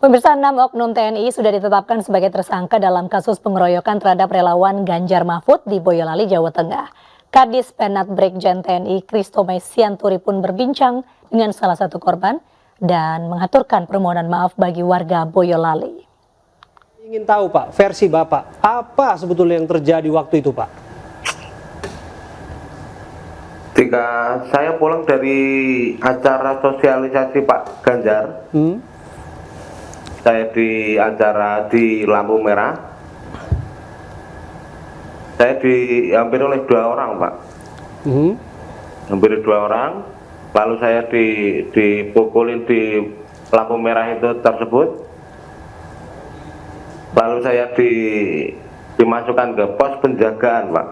Pemirsa, 6 oknum TNI sudah ditetapkan sebagai tersangka dalam kasus pengeroyokan terhadap relawan Ganjar Mahfud di Boyolali, Jawa Tengah. Kadis Penat Brigjen TNI Christomay Sianturi pun berbincang dengan salah satu korban dan mengaturkan permohonan maaf bagi warga Boyolali. Ingin tahu Pak, versi Bapak, apa sebetulnya yang terjadi waktu itu Pak? Ketika saya pulang dari acara sosialisasi Pak Ganjar, saya di acara di lampu merah, saya dihampiri oleh 2 orang Pak. Hampir 2 orang, lalu saya dipukulin di lampu merah itu tersebut, lalu saya dimasukkan ke pos penjagaan Pak.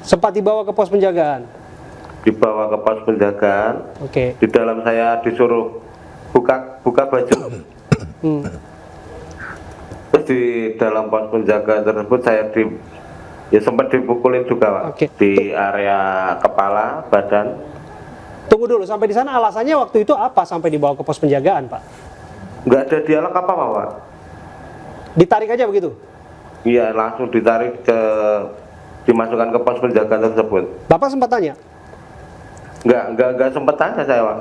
Sempat dibawa ke pos penjagaan? Dibawa ke pos penjagaan. Oke. Di dalam saya disuruh buka baju. Terus di dalam pos penjagaan tersebut saya sempat dipukulin juga Pak. Oke. Di area kepala, badan. Tunggu dulu, sampai di sana alasannya waktu itu apa sampai dibawa ke pos penjagaan Pak? Nggak ada dialog apa-apa Pak. Ditarik aja begitu? Iya, langsung dimasukkan ke pos penjagaan tersebut. Bapak sempat tanya? Nggak sempat tanya saya Pak.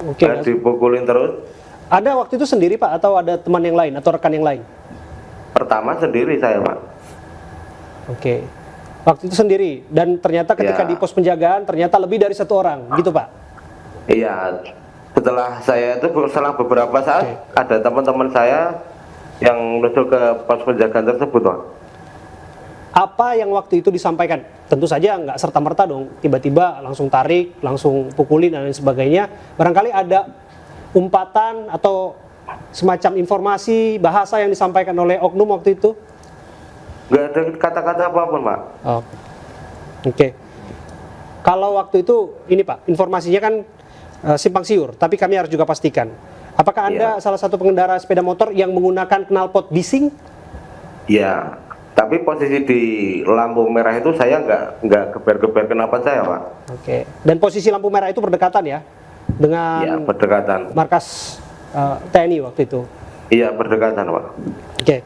Oke. Saya dipukulin terus. Ada waktu itu sendiri Pak atau ada teman yang lain atau rekan yang lain? Pertama sendiri saya Pak. Oke. Waktu itu sendiri dan ternyata ketika Ya. di pos penjagaan ternyata lebih dari 1 orang, gitu Pak? Iya. Setelah saya itu selang beberapa saat ada teman-teman saya yang menuju ke pos penjagaan tersebut Pak. Apa yang waktu itu disampaikan? Tentu saja nggak serta-merta dong, tiba-tiba langsung tarik, langsung pukulin dan lain sebagainya. Barangkali ada umpatan atau semacam informasi, bahasa yang disampaikan oleh oknum waktu itu? Nggak ada kata-kata apapun Pak. Oh. Oke. Kalau waktu itu, ini Pak, informasinya kan simpang siur, tapi kami harus juga pastikan. Apakah Anda salah satu pengendara sepeda motor yang menggunakan knalpot bising? Iya. Tapi posisi di lampu merah itu saya nggak geber-geber knalpot saya Pak. Oke. Dan posisi lampu merah itu berdekatan ya dengan Iya, berdekatan. markas TNI waktu itu. Iya, berdekatan Pak. Oke.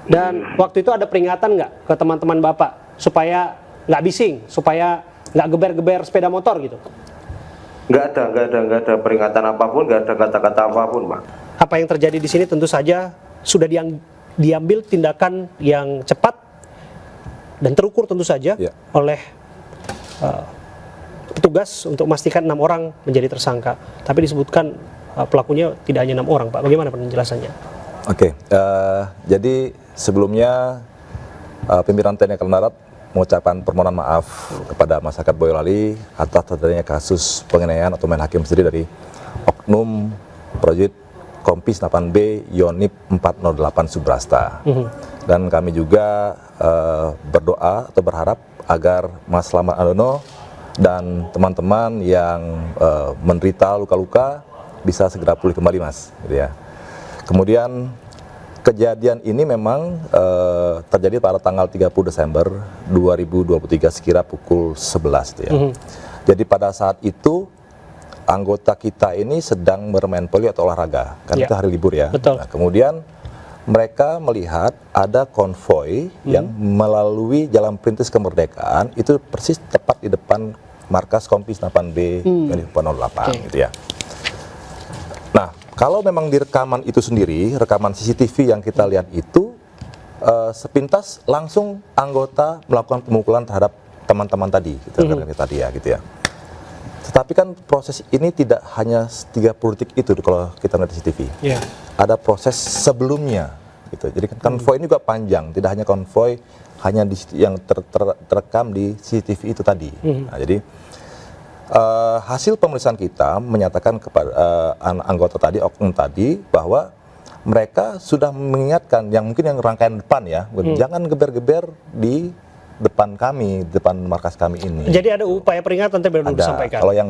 Dan waktu itu ada peringatan nggak ke teman-teman Bapak supaya nggak bising, supaya nggak geber-geber sepeda motor gitu? Nggak ada peringatan apapun, nggak ada kata-kata apapun Pak. Apa yang terjadi di sini tentu saja sudah diambil tindakan yang cepat dan terukur tentu saja oleh petugas untuk memastikan 6 orang menjadi tersangka. Tapi disebutkan pelakunya tidak hanya 6 orang, Pak. Bagaimana penjelasannya? Oke, jadi sebelumnya pimpinan TNI Angkatan Darat mengucapkan permohonan maaf kepada masyarakat Boyolali atas terjadinya kasus penganiayaan atau main hakim sendiri dari oknum prajurit Kompis 8B Yonip 408 Subrasta. Dan kami juga berdoa atau berharap agar Mas Slamet Andono dan teman-teman yang menderita luka-luka bisa segera pulih kembali Mas, gitu ya. Kemudian kejadian ini memang terjadi pada tanggal 30 Desember 2023 sekira pukul 11 gitu ya. Jadi pada saat itu anggota kita ini sedang bermain poli atau olahraga, kan itu hari libur ya. Betul. Nah, kemudian mereka melihat ada konvoi yang melalui Jalan Perintis Kemerdekaan, itu persis tepat di depan markas Kompis 8B Yonip 408 gitu ya. Nah, kalau memang di rekaman itu sendiri, rekaman CCTV yang kita lihat itu, sepintas langsung anggota melakukan pemukulan terhadap teman-teman tadi, gitu, tadi ya, gitu ya. Tetapi kan proses ini tidak hanya 30 detik itu kalau kita lihat di CCTV. Ada proses sebelumnya, gitu. Jadi kan konvoi ini juga panjang, tidak hanya konvoi hanya yang terekam di CCTV itu tadi. Nah, jadi hasil pemeriksaan kita menyatakan kepada anggota tadi, oknum tadi, bahwa mereka sudah mengingatkan yang mungkin yang rangkaian depan ya, jangan geber-geber di depan kami, depan markas kami ini. Jadi ada upaya peringatan tadi baru disampaikan. Kalau yang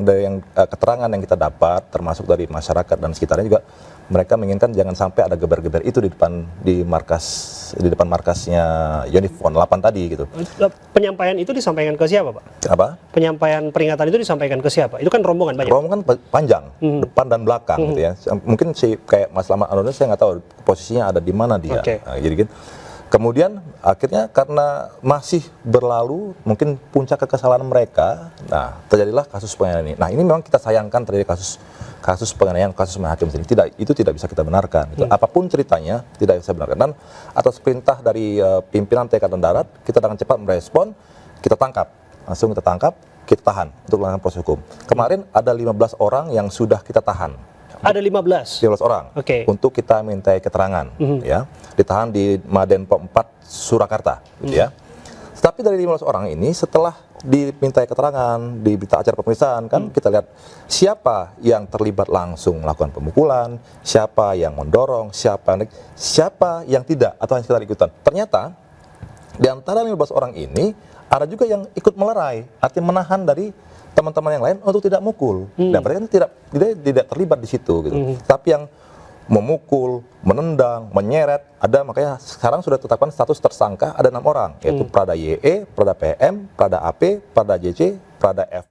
keterangan yang kita dapat, termasuk dari masyarakat dan sekitarnya juga, mereka menginginkan jangan sampai ada geber-geber itu di depan markasnya Unifon 8 tadi gitu. Penyampaian itu disampaikan ke siapa, Pak? Apa? Penyampaian peringatan itu disampaikan ke siapa? Itu kan rombongan banyak. Rombongan panjang, depan dan belakang gitu ya. Mungkin si kayak Mas Lama Anonis saya nggak tahu posisinya ada di mana dia. Oke. Nah, jadi gitu. Kemudian akhirnya karena masih berlalu mungkin puncak kekesalan mereka, nah terjadilah kasus penganiayaan ini. Nah ini memang kita sayangkan terjadi kasus penganiayaan, kasus main hakim sendiri. Itu tidak bisa kita benarkan. Gitu. Apapun ceritanya tidak bisa benarkan. Dan atas perintah dari pimpinan TK dan Darat, kita dengan cepat merespon, kita tangkap, langsung kita tangkap, kita tahan untuk melakukan proses hukum. Kemarin ada 15 orang yang sudah kita tahan. Ada 15 orang untuk kita mintai keterangan, ya, ditahan di Madenpom 4 Surakarta, gitu ya. Tapi dari 15 orang ini setelah dimintai keterangan di berita acara pemeriksaan kan kita lihat siapa yang terlibat langsung melakukan pemukulan, siapa yang mendorong, siapa yang tidak atau yang sekedar ikutan. Ternyata di antara 15 orang ini ada juga yang ikut melerai, artinya menahan dari teman-teman yang lain untuk tidak mukul. Dan mereka tidak terlibat di situ gitu. Tapi yang memukul, menendang, menyeret ada, makanya sekarang sudah ditetapkan status tersangka ada 6 orang, yaitu Prada YE, Prada PM, Prada AP, Prada JC, Prada F.